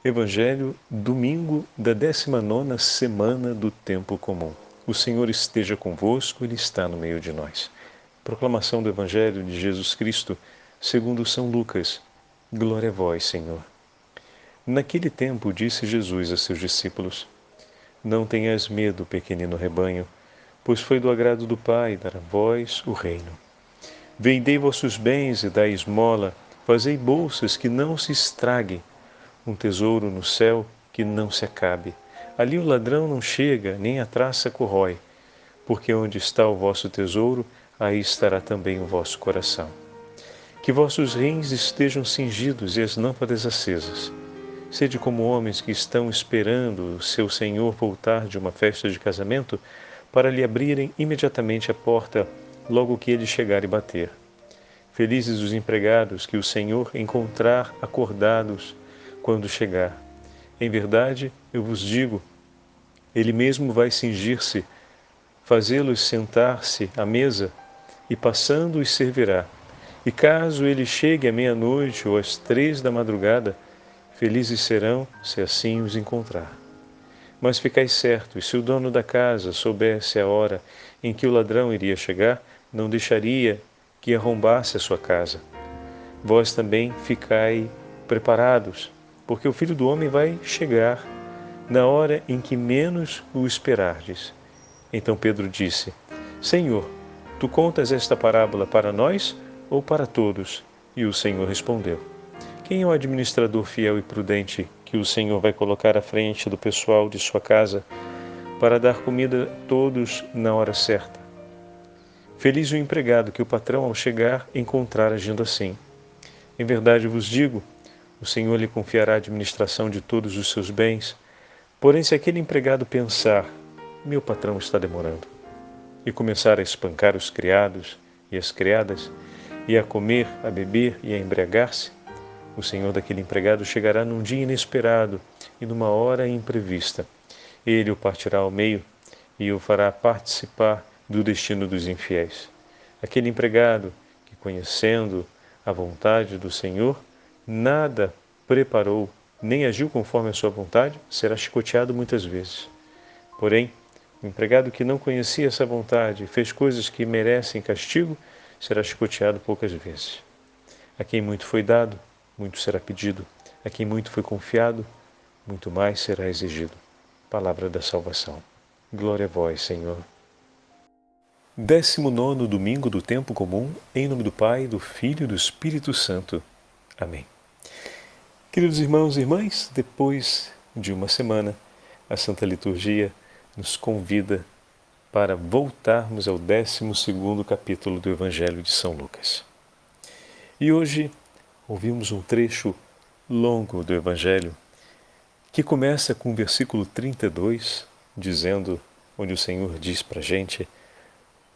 Evangelho, domingo da 19ª semana do Tempo Comum. O Senhor esteja convosco, Ele está no meio de nós. Proclamação do Evangelho de Jesus Cristo, segundo São Lucas. Glória a vós, Senhor. Naquele tempo disse Jesus a seus discípulos: Não tenhas medo, pequenino rebanho, pois foi do agrado do Pai dar a vós o reino. Vendei vossos bens e dai esmola, fazei bolsas que não se estraguem, um tesouro no céu que não se acabe. Ali o ladrão não chega, nem a traça corrói, porque onde está o vosso tesouro, aí estará também o vosso coração. Que vossos rins estejam cingidos e as lâmpadas acesas. Sede como homens que estão esperando o seu senhor voltar de uma festa de casamento, para lhe abrirem imediatamente a porta logo que ele chegar e bater. Felizes os empregados que o Senhor encontrar acordados quando chegar. Em verdade, eu vos digo, ele mesmo vai cingir-se, fazê-los sentar-se à mesa e passando os servirá. E caso ele chegue à meia-noite ou às 3 da madrugada, felizes serão se assim os encontrar. Mas ficai certos, se o dono da casa soubesse a hora em que o ladrão iria chegar, não deixaria que arrombasse a sua casa. Vós também ficai preparados, porque o Filho do Homem vai chegar na hora em que menos o esperardes. Então Pedro disse: Senhor, tu contas esta parábola para nós ou para todos? E o Senhor respondeu: Quem é o administrador fiel e prudente que o Senhor vai colocar à frente do pessoal de sua casa para dar comida a todos na hora certa? Feliz o empregado que o patrão, ao chegar, encontrar agindo assim. Em verdade vos digo, o Senhor lhe confiará a administração de todos os seus bens. Porém, se aquele empregado pensar, meu patrão está demorando, e começar a espancar os criados e as criadas, e a comer, a beber e a embriagar-se, o senhor daquele empregado chegará num dia inesperado e numa hora imprevista. Ele o partirá ao meio e o fará participar do destino dos infiéis. Aquele empregado que, conhecendo a vontade do Senhor, nada preparou, nem agiu conforme a sua vontade, será chicoteado muitas vezes. Porém, o empregado que não conhecia essa vontade e fez coisas que merecem castigo, será chicoteado poucas vezes. A quem muito foi dado, muito será pedido. A quem muito foi confiado, muito mais será exigido. Palavra da salvação. Glória a vós, Senhor. 19º domingo do Tempo Comum, em nome do Pai, do Filho e do Espírito Santo. Amém. Queridos irmãos e irmãs, depois de uma semana, a Santa Liturgia nos convida para voltarmos ao 12º capítulo do Evangelho de São Lucas. E hoje ouvimos um trecho longo do Evangelho que começa com o versículo 32, dizendo, onde o Senhor diz para a gente: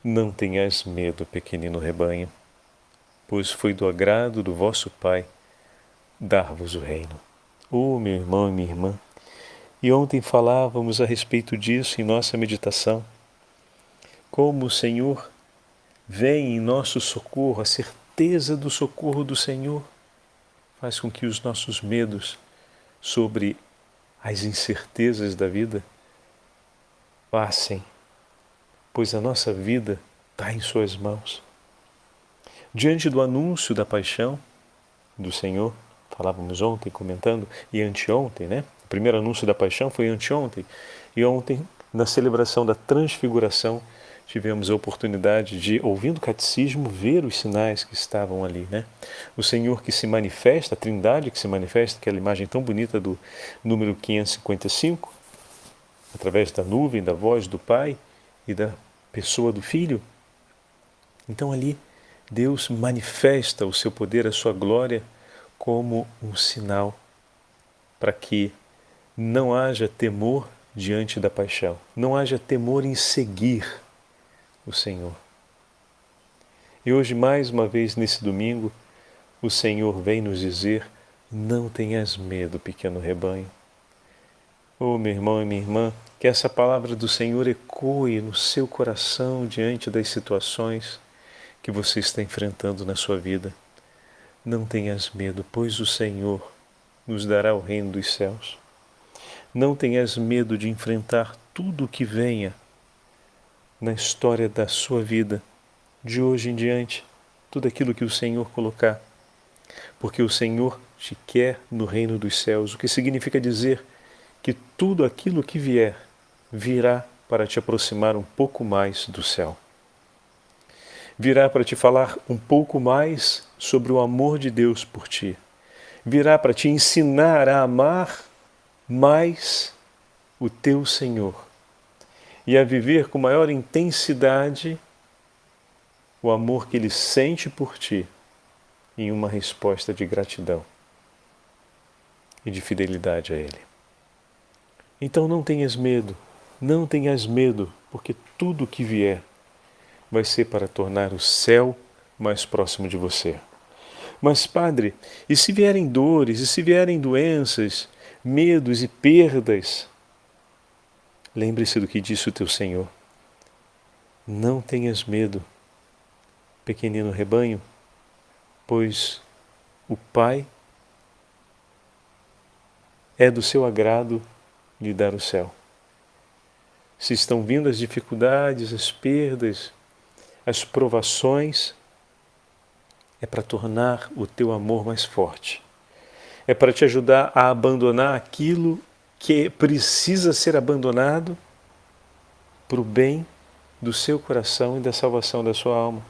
Não tenhais medo, pequenino rebanho, pois foi do agrado do vosso Pai dar-vos o reino. Oh, meu irmão e minha irmã, e ontem falávamos a respeito disso em nossa meditação, como o Senhor vem em nosso socorro, a certeza do socorro do Senhor faz com que os nossos medos sobre as incertezas da vida passem, pois a nossa vida está em suas mãos. Diante do anúncio da paixão do Senhor, falávamos ontem comentando, e anteontem, né? O primeiro anúncio da paixão foi anteontem, e ontem, na celebração da transfiguração, tivemos a oportunidade de, ouvindo o catecismo, ver os sinais que estavam ali, né? O Senhor que se manifesta, a Trindade que se manifesta, aquela imagem tão bonita do número 555, através da nuvem, da voz do Pai e da pessoa do Filho. Então ali Deus manifesta o seu poder, a sua glória, como um sinal para que não haja temor diante da paixão, não haja temor em seguir o Senhor. E hoje, mais uma vez, nesse domingo, o Senhor vem nos dizer: não tenhas medo, pequeno rebanho. Oh, meu irmão e minha irmã, que essa palavra do Senhor ecoe no seu coração diante das situações que você está enfrentando na sua vida. Não tenhas medo, pois o Senhor nos dará o reino dos céus. Não tenhas medo de enfrentar tudo o que venha na história da sua vida, de hoje em diante, tudo aquilo que o Senhor colocar, porque o Senhor te quer no reino dos céus, o que significa dizer que tudo aquilo que vier, virá para te aproximar um pouco mais do céu. Virá para te falar um pouco mais sobre o amor de Deus por ti. Virá para te ensinar a amar mais o teu Senhor e a viver com maior intensidade o amor que Ele sente por ti em uma resposta de gratidão e de fidelidade a Ele. Então não tenhas medo, porque tudo que vier vai ser para tornar o céu mais próximo de você. Mas, Padre, e se vierem dores, e se vierem doenças, medos e perdas? Lembre-se do que disse o teu Senhor. Não tenhas medo, pequenino rebanho, pois o Pai é do seu agrado lhe dar o céu. Se estão vindo as dificuldades, as perdas, as provações, é para tornar o teu amor mais forte. É para te ajudar a abandonar aquilo que precisa ser abandonado para o bem do seu coração e da salvação da sua alma.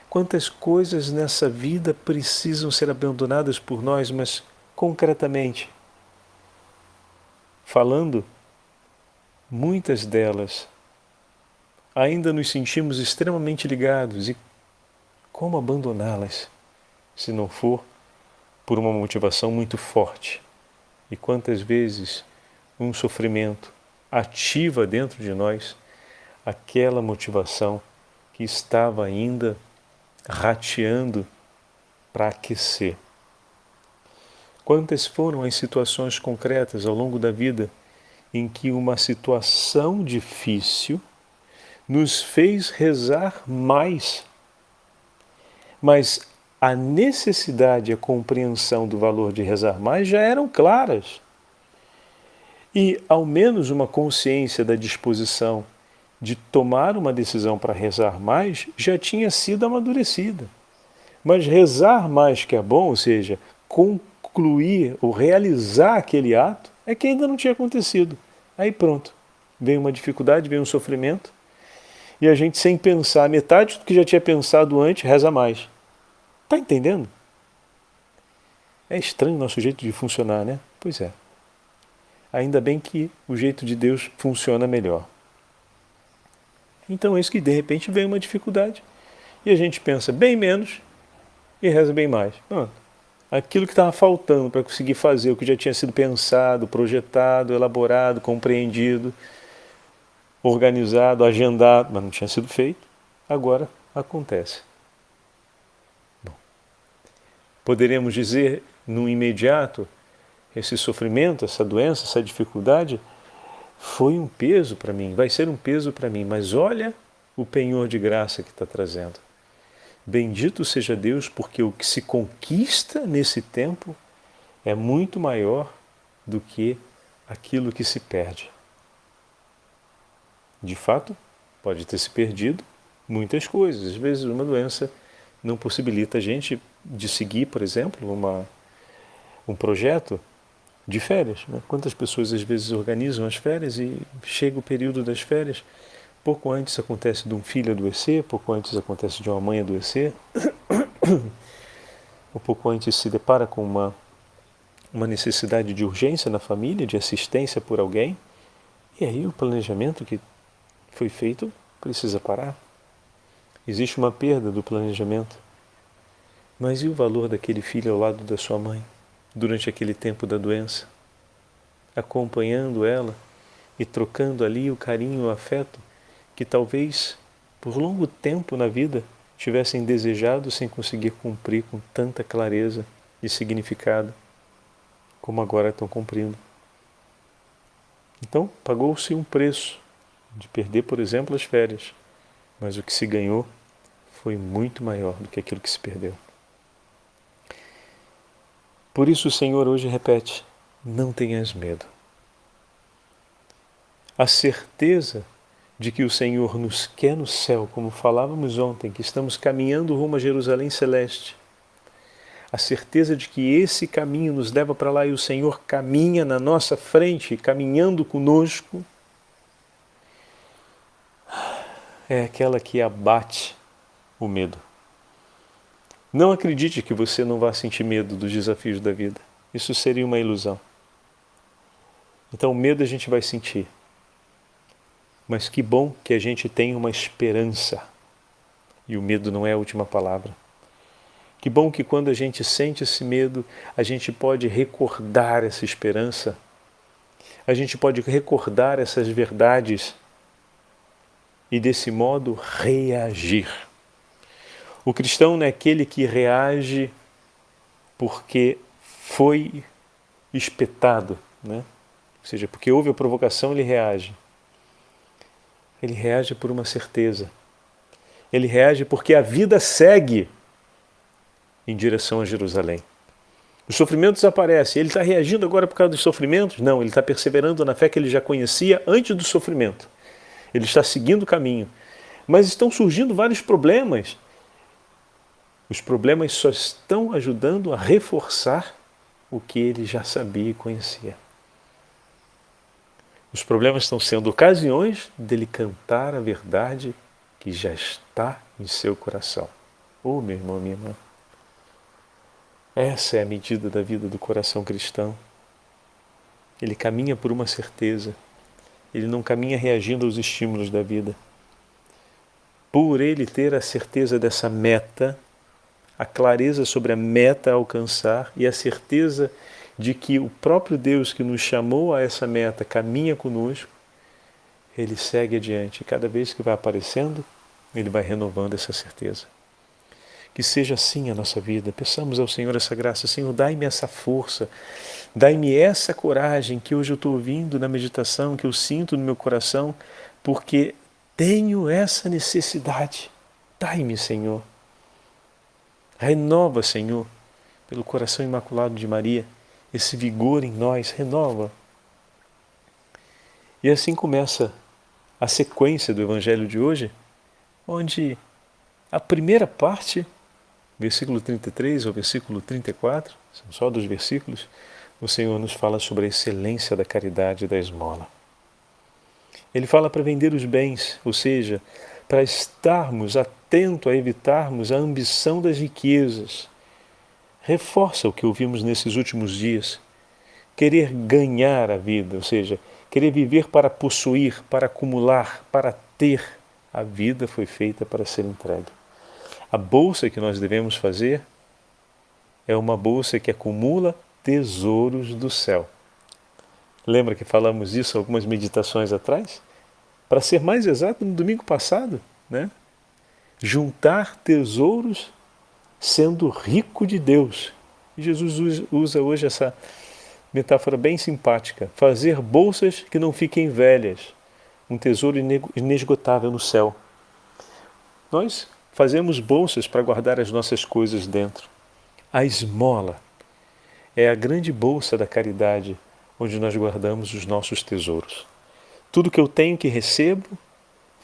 Quantas coisas nessa vida precisam ser abandonadas por nós, mas concretamente, falando, muitas delas ainda nos sentimos extremamente ligados. E como abandoná-las se não for por uma motivação muito forte? E quantas vezes um sofrimento ativa dentro de nós aquela motivação que estava ainda rateando para aquecer. Quantas foram as situações concretas ao longo da vida em que uma situação difícil nos fez rezar mais, mas a necessidade e a compreensão do valor de rezar mais já eram claras. E ao menos uma consciência da disposição de tomar uma decisão para rezar mais já tinha sido amadurecida. Mas rezar mais que é bom, ou seja, concluir ou realizar aquele ato, é que ainda não tinha acontecido. Aí pronto, veio uma dificuldade, veio um sofrimento, e a gente, sem pensar metade do que já tinha pensado antes, reza mais. Está entendendo? É estranho o nosso jeito de funcionar, né? Pois é. Ainda bem que o jeito de Deus funciona melhor. Então é isso que de repente vem uma dificuldade. E a gente pensa bem menos e reza bem mais. Aquilo que estava faltando para conseguir fazer o que já tinha sido pensado, projetado, elaborado, compreendido, organizado, agendado, mas não tinha sido feito, agora acontece. Bom, poderemos dizer no imediato, esse sofrimento, essa doença, essa dificuldade foi um peso para mim, vai ser um peso para mim, mas olha o penhor de graça que está trazendo. Bendito seja Deus, porque o que se conquista nesse tempo é muito maior do que aquilo que se perde. De fato, pode ter se perdido muitas coisas. Às vezes uma doença não possibilita a gente de seguir, por exemplo, um projeto de férias. Né? Quantas pessoas às vezes organizam as férias e chega o período das férias, pouco antes acontece de um filho adoecer, pouco antes acontece de uma mãe adoecer, um pouco antes se depara com uma necessidade de urgência na família, de assistência por alguém, e aí o planejamento que foi feito precisa parar. Existe uma perda do planejamento. Mas e o valor daquele filho ao lado da sua mãe, durante aquele tempo da doença, acompanhando ela e trocando ali o carinho, o afeto, que talvez por longo tempo na vida tivessem desejado sem conseguir cumprir com tanta clareza e significado, como agora estão cumprindo. Então, pagou-se um preço de perder, por exemplo, as férias, mas o que se ganhou foi muito maior do que aquilo que se perdeu. Por isso o Senhor hoje repete: não tenhas medo. A certeza de que o Senhor nos quer no céu, como falávamos ontem, que estamos caminhando rumo a Jerusalém Celeste, a certeza de que esse caminho nos leva para lá e o Senhor caminha na nossa frente, caminhando conosco, é aquela que abate o medo. Não acredite que você não vai sentir medo dos desafios da vida. Isso seria uma ilusão. Então o medo a gente vai sentir. Mas que bom que a gente tem uma esperança. E o medo não é a última palavra. Que bom que quando a gente sente esse medo, a gente pode recordar essa esperança. A gente pode recordar essas verdades e desse modo reagir. O cristão não é aquele que reage porque foi espetado, né? Ou seja, porque houve a provocação, ele reage. Ele reage por uma certeza. Ele reage porque a vida segue em direção a Jerusalém. Os sofrimentos aparecem. Ele está reagindo agora por causa dos sofrimentos? Não, ele está perseverando na fé que ele já conhecia antes do sofrimento. Ele está seguindo o caminho. Mas estão surgindo vários problemas. Os problemas só estão ajudando a reforçar o que ele já sabia e conhecia. Os problemas estão sendo ocasiões dele cantar a verdade que já está em seu coração. Oh, meu irmão, minha irmã. Essa é a medida da vida do coração cristão. Ele caminha por uma certeza. Ele não caminha reagindo aos estímulos da vida. Por ele ter a certeza dessa meta, a clareza sobre a meta a alcançar e a certeza de que o próprio Deus que nos chamou a essa meta caminha conosco, ele segue adiante. E cada vez que vai aparecendo, ele vai renovando essa certeza. Que seja assim a nossa vida. Peçamos ao Senhor essa graça. Senhor, dai-me essa força, dai-me essa coragem que hoje eu estou ouvindo na meditação, que eu sinto no meu coração, porque tenho essa necessidade. Dai-me, Senhor. Renova, Senhor, pelo coração imaculado de Maria, esse vigor em nós, renova. E assim começa a sequência do Evangelho de hoje, onde a primeira parte, versículo 33 ao versículo 34, são só 2 versículos, o Senhor nos fala sobre a excelência da caridade e da esmola. Ele fala para vender os bens, ou seja, para estarmos atentos a evitarmos a ambição das riquezas. Reforça o que ouvimos nesses últimos dias. Querer ganhar a vida, ou seja, querer viver para possuir, para acumular, para ter. A vida foi feita para ser entregue. A bolsa que nós devemos fazer é uma bolsa que acumula tesouros do céu. Lembra que falamos isso algumas meditações atrás? Para ser mais exato, no domingo passado, né? Juntar tesouros sendo rico de Deus. E Jesus usa hoje essa metáfora bem simpática. Fazer bolsas que não fiquem velhas. Um tesouro inesgotável no céu. Nós fazemos bolsas para guardar as nossas coisas dentro. A esmola é a grande bolsa da caridade, onde nós guardamos os nossos tesouros. Tudo que eu tenho que recebo,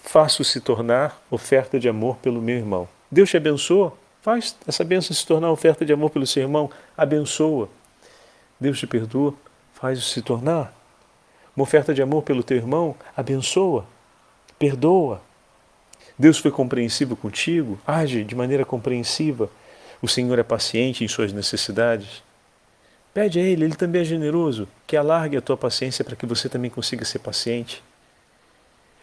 faço se tornar oferta de amor pelo meu irmão. Deus te abençoa? Faz essa bênção se tornar oferta de amor pelo seu irmão. Abençoa. Deus te perdoa? Faz se tornar uma oferta de amor pelo teu irmão. Abençoa. Perdoa. Deus foi compreensivo contigo? Age de maneira compreensiva. O Senhor é paciente em suas necessidades. Pede a Ele, Ele também é generoso, que alargue a tua paciência para que você também consiga ser paciente.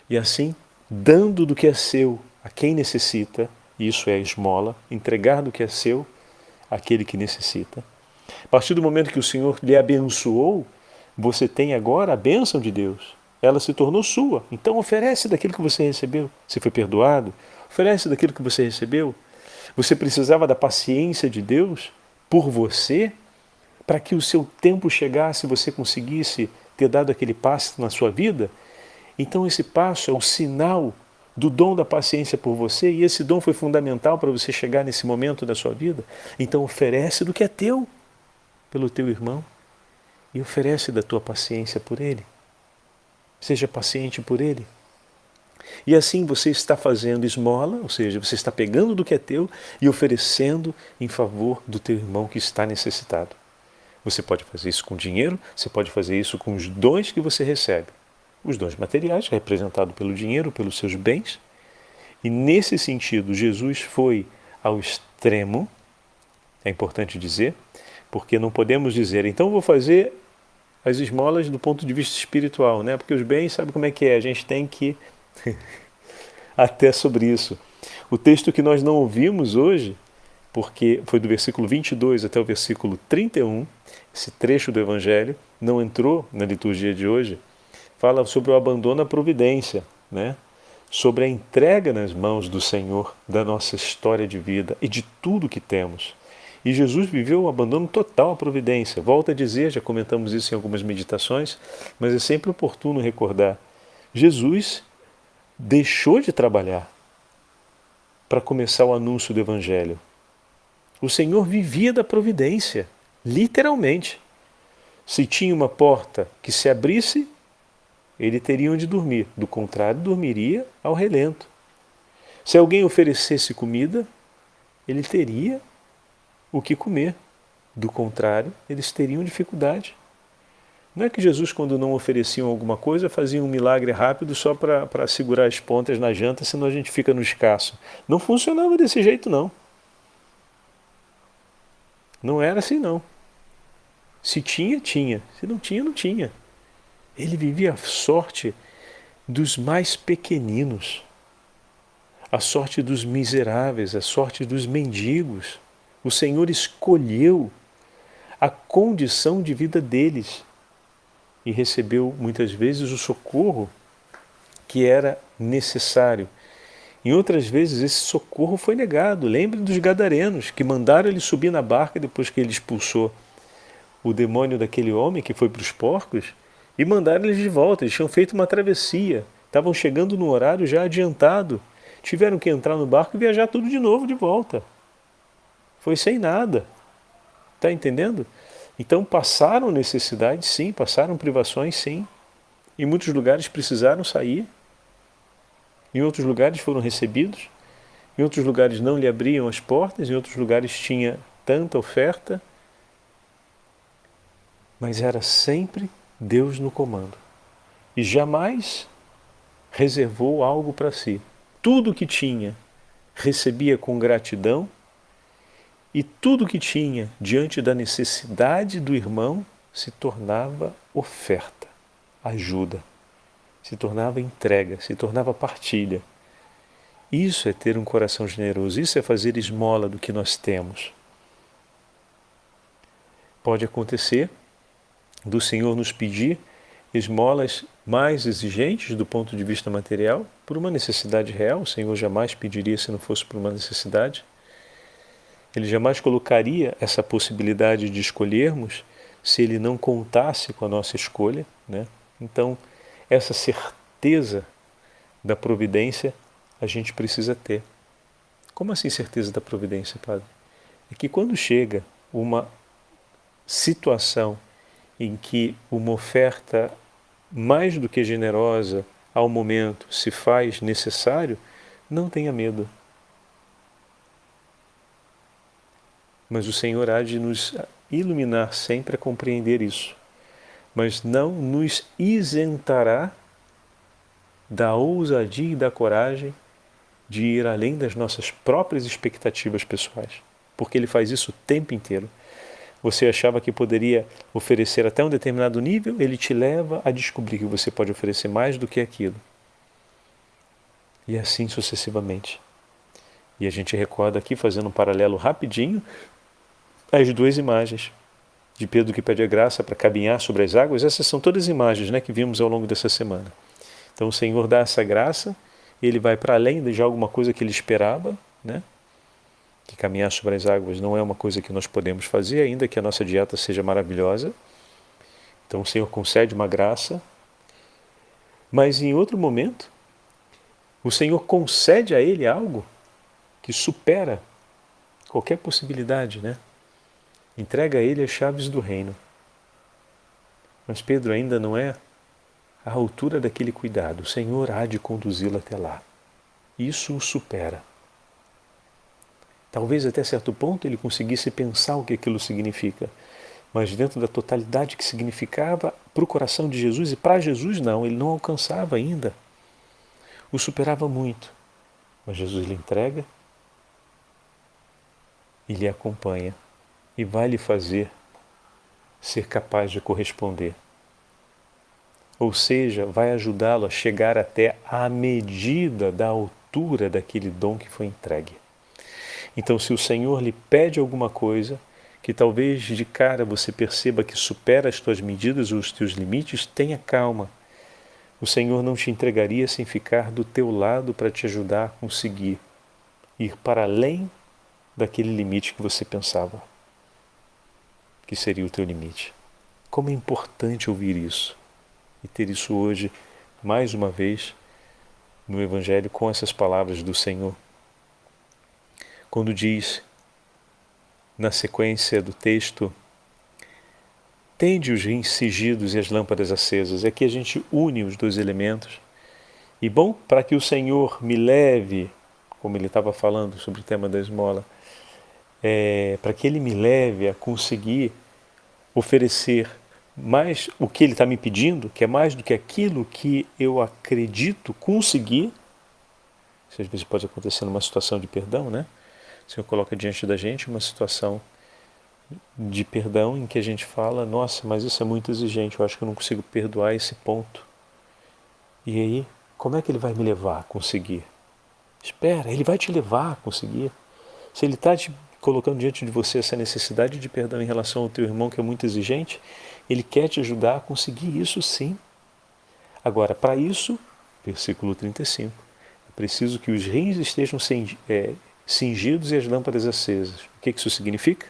E assim, dando do que é seu a quem necessita, isso é a esmola, entregar do que é seu àquele que necessita. A partir do momento que o Senhor lhe abençoou, você tem agora a bênção de Deus. Ela se tornou sua. Então oferece daquilo que você recebeu. Você foi perdoado? Oferece daquilo que você recebeu. Você precisava da paciência de Deus por você, para que o seu tempo chegasse e você conseguisse ter dado aquele passo na sua vida. Então esse passo é o sinal do dom da paciência por você, e esse dom foi fundamental para você chegar nesse momento da sua vida. Então oferece do que é teu. pelo teu irmão e oferece da tua paciência por ele. Seja paciente por ele. E assim você está fazendo esmola, ou seja, você está pegando do que é teu e oferecendo em favor do teu irmão que está necessitado. Você pode fazer isso com dinheiro, você pode fazer isso com os dons que você recebe. Os dons materiais, representados pelo dinheiro, pelos seus bens. E nesse sentido, Jesus foi ao extremo, é importante dizer, porque não podemos dizer, então vou fazer as esmolas do ponto de vista espiritual, né? Porque os bens, sabe como é que é? A gente tem que até sobre isso. O texto que nós não ouvimos hoje, porque foi do versículo 22 até o versículo 31, esse trecho do Evangelho não entrou na liturgia de hoje, fala sobre o abandono à providência, né? Sobre a entrega nas mãos do Senhor da nossa história de vida e de tudo que temos. E Jesus viveu o abandono total à providência. Volto a dizer, já comentamos isso em algumas meditações, mas é sempre oportuno recordar. Jesus deixou de trabalhar para começar o anúncio do Evangelho. O Senhor vivia da providência, literalmente. Se tinha uma porta que se abrisse, ele teria onde dormir. Do contrário, dormiria ao relento. Se alguém oferecesse comida, ele teria o que comer. Do contrário, eles teriam dificuldade. Não é que Jesus, quando não ofereciam alguma coisa, fazia um milagre rápido só para segurar as pontas na janta, senão a gente fica no escasso. Não funcionava desse jeito, não. Não era assim, não. Se tinha, tinha. Se não tinha, não tinha. Ele vivia a sorte dos mais pequeninos, a sorte dos miseráveis, a sorte dos mendigos. O Senhor escolheu a condição de vida deles e recebeu muitas vezes o socorro que era necessário. Em outras vezes esse socorro foi negado. Lembre dos gadarenos que mandaram ele subir na barca depois que ele expulsou o demônio daquele homem que foi para os porcos e mandaram eles de volta. Eles tinham feito uma travessia, estavam chegando no horário já adiantado, tiveram que entrar no barco e viajar tudo de novo de volta. Foi sem nada. Está entendendo? Então passaram necessidades, sim, passaram privações, sim. Em muitos lugares precisaram sair, em outros lugares foram recebidos, em outros lugares não lhe abriam as portas, em outros lugares tinha tanta oferta, mas era sempre Deus no comando. E jamais reservou algo para si. Tudo que tinha recebia com gratidão e tudo que tinha diante da necessidade do irmão se tornava oferta, ajuda, se tornava entrega, se tornava partilha. Isso é ter um coração generoso, isso é fazer esmola do que nós temos. Pode acontecer do Senhor nos pedir esmolas mais exigentes do ponto de vista material, por uma necessidade real. O Senhor jamais pediria se não fosse por uma necessidade. Ele jamais colocaria essa possibilidade de escolhermos se Ele não contasse com a nossa escolha, né? Então, essa certeza da providência a gente precisa ter. Como assim certeza da providência, Padre? É que quando chega uma situação em que uma oferta mais do que generosa ao momento se faz necessário, não tenha medo. Mas o Senhor há de nos iluminar sempre a compreender isso. Mas não nos isentará da ousadia e da coragem de ir além das nossas próprias expectativas pessoais. Porque Ele faz isso o tempo inteiro. Você achava que poderia oferecer até um determinado nível, Ele te leva a descobrir que você pode oferecer mais do que aquilo. E assim sucessivamente. E a gente recorda aqui, fazendo um paralelo rapidinho, as duas imagens de Pedro que pede a graça para caminhar sobre as águas. Essas são todas imagens, né, que vimos ao longo dessa semana. Então o Senhor dá essa graça, Ele vai para além de alguma coisa que Ele esperava, né? Que caminhar sobre as águas não é uma coisa que nós podemos fazer, ainda que a nossa dieta seja maravilhosa. Então o Senhor concede uma graça, mas em outro momento, o Senhor concede a ele algo que supera qualquer possibilidade, né? entrega a ele as chaves do reino. Mas Pedro ainda não é à altura daquele cuidado. O Senhor há de conduzi-lo até lá. Isso o supera. Talvez até certo ponto ele conseguisse pensar o que aquilo significa, mas dentro da totalidade que significava para o coração de Jesus, e para Jesus não, ele não alcançava ainda. O superava muito. Mas Jesus lhe entrega e lhe acompanha e vai lhe fazer ser capaz de corresponder. Ou seja, vai ajudá-lo a chegar até a medida da altura daquele dom que foi entregue. Então, se o Senhor lhe pede alguma coisa, que talvez de cara você perceba que supera as tuas medidas ou os teus limites, tenha calma. O Senhor não te entregaria sem ficar do teu lado para te ajudar a conseguir ir para além daquele limite que você pensava que seria o teu limite. Como é importante ouvir isso e ter isso hoje, mais uma vez, no Evangelho, com essas palavras do Senhor. Quando diz, na sequência do texto, tende os rins cingidos e as lâmpadas acesas. Aqui a gente une os dois elementos. E bom, para que o Senhor me leve, como ele estava falando sobre o tema da esmola, para que ele me leve a conseguir oferecer mais o que ele está me pedindo, que é mais do que aquilo que eu acredito conseguir. Isso às vezes pode acontecer numa situação de perdão, né? O Senhor coloca diante da gente uma situação de perdão em que a gente fala, nossa, mas isso é muito exigente, eu acho que eu não consigo perdoar esse ponto. E aí, como é que ele vai me levar a conseguir? Espera, ele vai te levar a conseguir. Se ele está te colocando diante de você essa necessidade de perdão em relação ao teu irmão que é muito exigente, ele quer te ajudar a conseguir isso sim. Agora, para isso, versículo 35, é preciso que os rins estejam cingidos e as lâmpadas acesas. O que isso significa?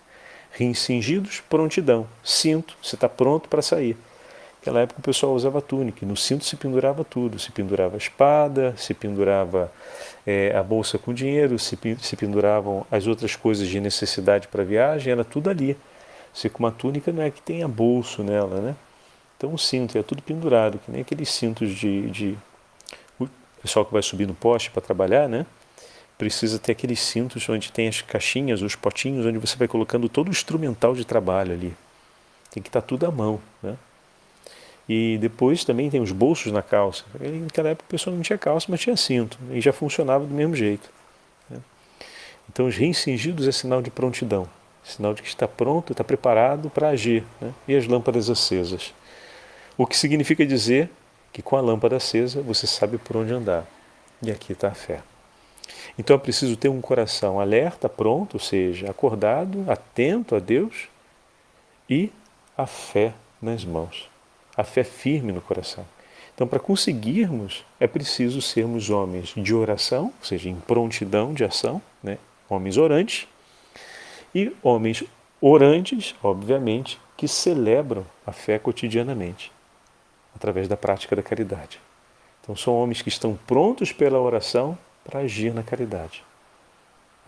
Rins cingidos, prontidão. Cinto, você está pronto para sair. Naquela época o pessoal usava túnica, no cinto se pendurava tudo, se pendurava a espada, se pendurava a bolsa com dinheiro, se penduravam as outras coisas de necessidade para a viagem, era tudo ali. Você com uma túnica não é que tenha bolso nela, né? Então o cinto é tudo pendurado, que nem aqueles cintos o pessoal que vai subir no poste para trabalhar, né? Precisa ter aqueles cintos onde tem as caixinhas, os potinhos, onde você vai colocando todo o instrumental de trabalho ali. Tem que estar tudo à mão, né? E depois também tem os bolsos na calça. Naquela época a pessoa não tinha calça, mas tinha cinto. E já funcionava do mesmo jeito, né? Então os rins cingidos é sinal de prontidão. Sinal de que está pronto, está preparado para agir, né? E as lâmpadas acesas. O que significa dizer que com a lâmpada acesa você sabe por onde andar. E aqui está a fé. Então é preciso ter um coração alerta, pronto, ou seja, acordado, atento a Deus e a fé nas mãos. A fé firme no coração. Então, para conseguirmos, é preciso sermos homens de oração, ou seja, em prontidão de ação, né? Homens orantes, e homens orantes, obviamente, que celebram a fé cotidianamente, através da prática da caridade. Então, são homens que estão prontos pela oração para agir na caridade.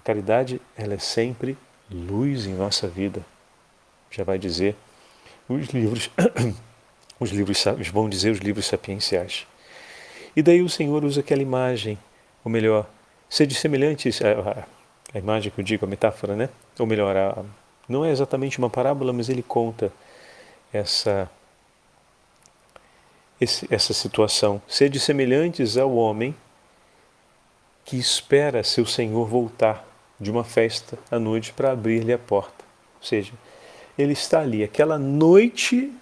A caridade, ela é sempre luz em nossa vida. Já vai dizer os livros vão dizer os livros sapienciais. E daí o Senhor usa aquela imagem, ou melhor, sede semelhantes, a imagem que eu digo, a metáfora, né? Ou melhor, não é exatamente uma parábola, mas ele conta essa situação. Sede semelhantes ao homem que espera seu Senhor voltar de uma festa à noite para abrir-lhe a porta. Ou seja, ele está ali, aquela noite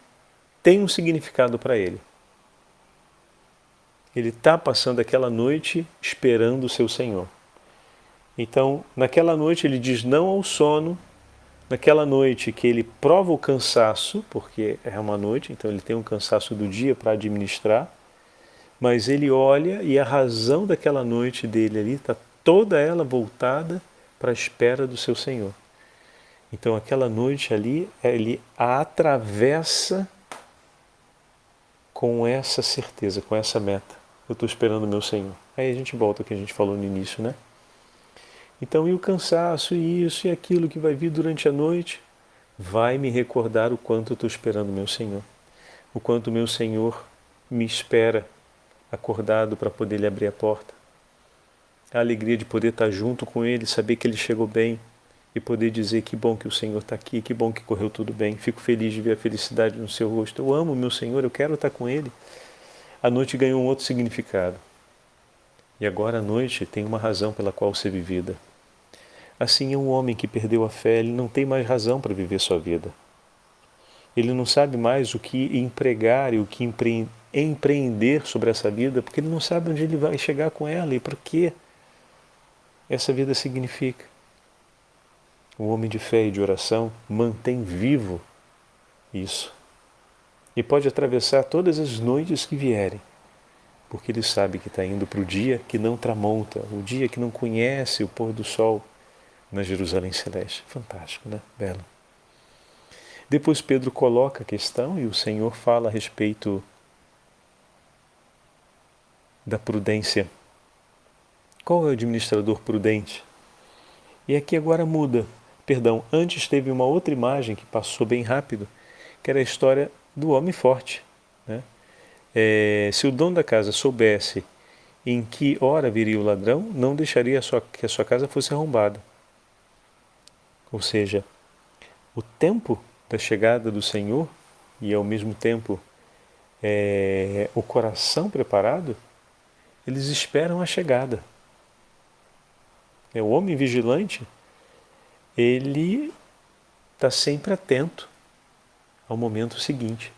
tem um significado para ele. Ele está passando aquela noite esperando o seu Senhor. Então, naquela noite ele diz não ao sono, naquela noite que ele prova o cansaço, porque é uma noite, então ele tem um cansaço do dia para administrar, mas ele olha e a razão daquela noite dele ali está toda ela voltada para a espera do seu Senhor. Então aquela noite ali, ele a atravessa com essa certeza, com essa meta. Eu estou esperando o meu Senhor. Aí a gente volta ao que a gente falou no início, né? Então, e o cansaço, e isso e aquilo que vai vir durante a noite, vai me recordar o quanto eu estou esperando o meu Senhor, o quanto o meu Senhor me espera acordado para poder lhe abrir a porta. A alegria de poder estar junto com Ele, saber que Ele chegou bem e poder dizer que bom que o Senhor está aqui, que bom que correu tudo bem. Fico feliz de ver a felicidade no seu rosto. Eu amo o meu Senhor, eu quero estar com Ele. A noite ganhou um outro significado. E agora a noite tem uma razão pela qual ser vivida. Assim é um homem que perdeu a fé, ele não tem mais razão para viver sua vida. Ele não sabe mais o que empregar e o que empreender sobre essa vida, porque ele não sabe onde ele vai chegar com ela e para que essa vida significa. O homem de fé e de oração mantém vivo isso. E pode atravessar todas as noites que vierem, porque ele sabe que está indo para o dia que não tramonta, o dia que não conhece o pôr do sol na Jerusalém Celeste. Fantástico, né? Belo. Depois Pedro coloca a questão e o Senhor fala a respeito da prudência. Qual é o administrador prudente? E aqui agora muda. Perdão, antes teve uma outra imagem que passou bem rápido, que era a história do homem forte, né? Se o dono da casa soubesse em que hora viria o ladrão, não deixaria que a sua casa fosse arrombada. Ou seja, o tempo da chegada do Senhor e ao mesmo tempo o coração preparado, eles esperam a chegada. O homem vigilante, ele está sempre atento ao momento seguinte.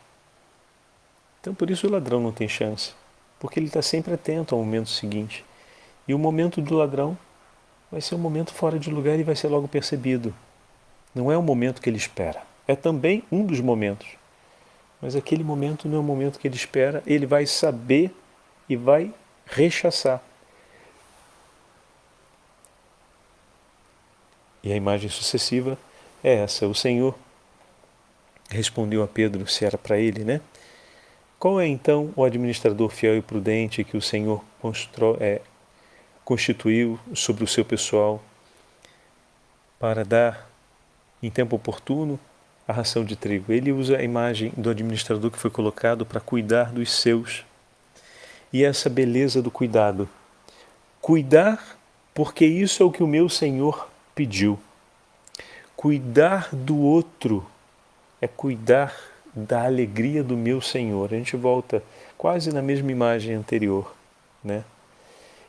Então por isso o ladrão não tem chance, porque ele está sempre atento ao momento seguinte. E o momento do ladrão vai ser um momento fora de lugar e vai ser logo percebido. Não é o momento que ele espera. É também um dos momentos. Mas aquele momento não é o momento que ele espera. Ele vai saber e vai rechaçar. E a imagem sucessiva é essa. O Senhor respondeu a Pedro, se era para ele, né? Qual é então o administrador fiel e prudente que o Senhor constituiu sobre o seu pessoal para dar, em tempo oportuno, a ração de trigo? Ele usa a imagem do administrador que foi colocado para cuidar dos seus. E essa beleza do cuidado. Cuidar, porque isso é o que o meu Senhor pediu. Cuidar do outro é cuidar da alegria do meu Senhor. A gente volta quase na mesma imagem anterior, né?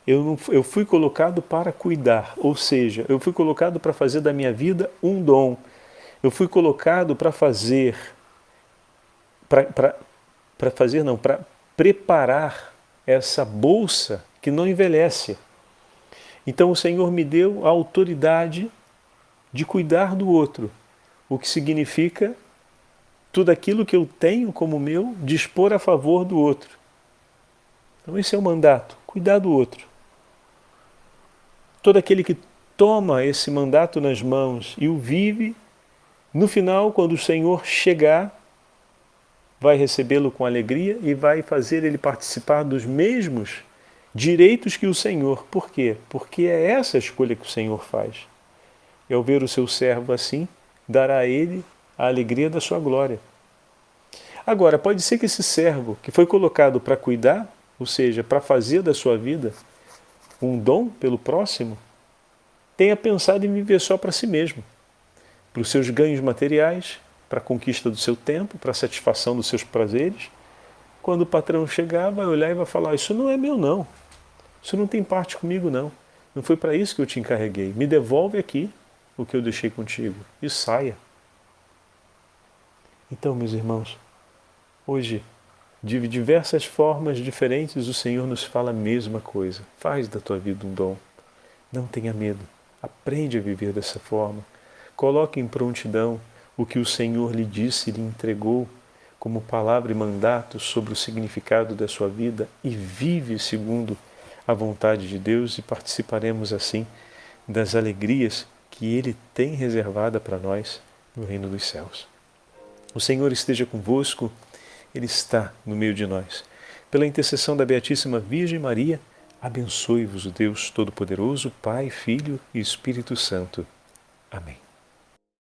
Eu fui colocado para cuidar, ou seja, eu fui colocado para fazer da minha vida um dom. Eu fui colocado para fazer, para preparar essa bolsa que não envelhece. Então o Senhor me deu a autoridade de cuidar do outro, o que significa tudo aquilo que eu tenho como meu, dispor a favor do outro. Então esse é o mandato, cuidar do outro. Todo aquele que toma esse mandato nas mãos e o vive, no final, quando o Senhor chegar, vai recebê-lo com alegria e vai fazer ele participar dos mesmos direitos que o Senhor. Por quê? Porque é essa a escolha que o Senhor faz. E ao ver o seu servo assim, dará a ele a alegria da sua glória. Agora, pode ser que esse servo que foi colocado para cuidar, ou seja, para fazer da sua vida um dom pelo próximo, tenha pensado em viver só para si mesmo, para os seus ganhos materiais, para a conquista do seu tempo, para a satisfação dos seus prazeres. Quando o patrão chegar, vai olhar e vai falar: isso não é meu não, isso não tem parte comigo não, não foi para isso que eu te encarreguei, me devolve aqui o que eu deixei contigo e saia. Então, meus irmãos, hoje, de diversas formas diferentes, o Senhor nos fala a mesma coisa. Faz da tua vida um dom. Não tenha medo. Aprende a viver dessa forma. Coloque em prontidão o que o Senhor lhe disse e lhe entregou como palavra e mandato sobre o significado da sua vida e vive segundo a vontade de Deus, e participaremos assim das alegrias que Ele tem reservada para nós no reino dos céus. O Senhor esteja convosco, Ele está no meio de nós. Pela intercessão da Beatíssima Virgem Maria, abençoe-vos o Deus Todo-Poderoso, Pai, Filho e Espírito Santo. Amém.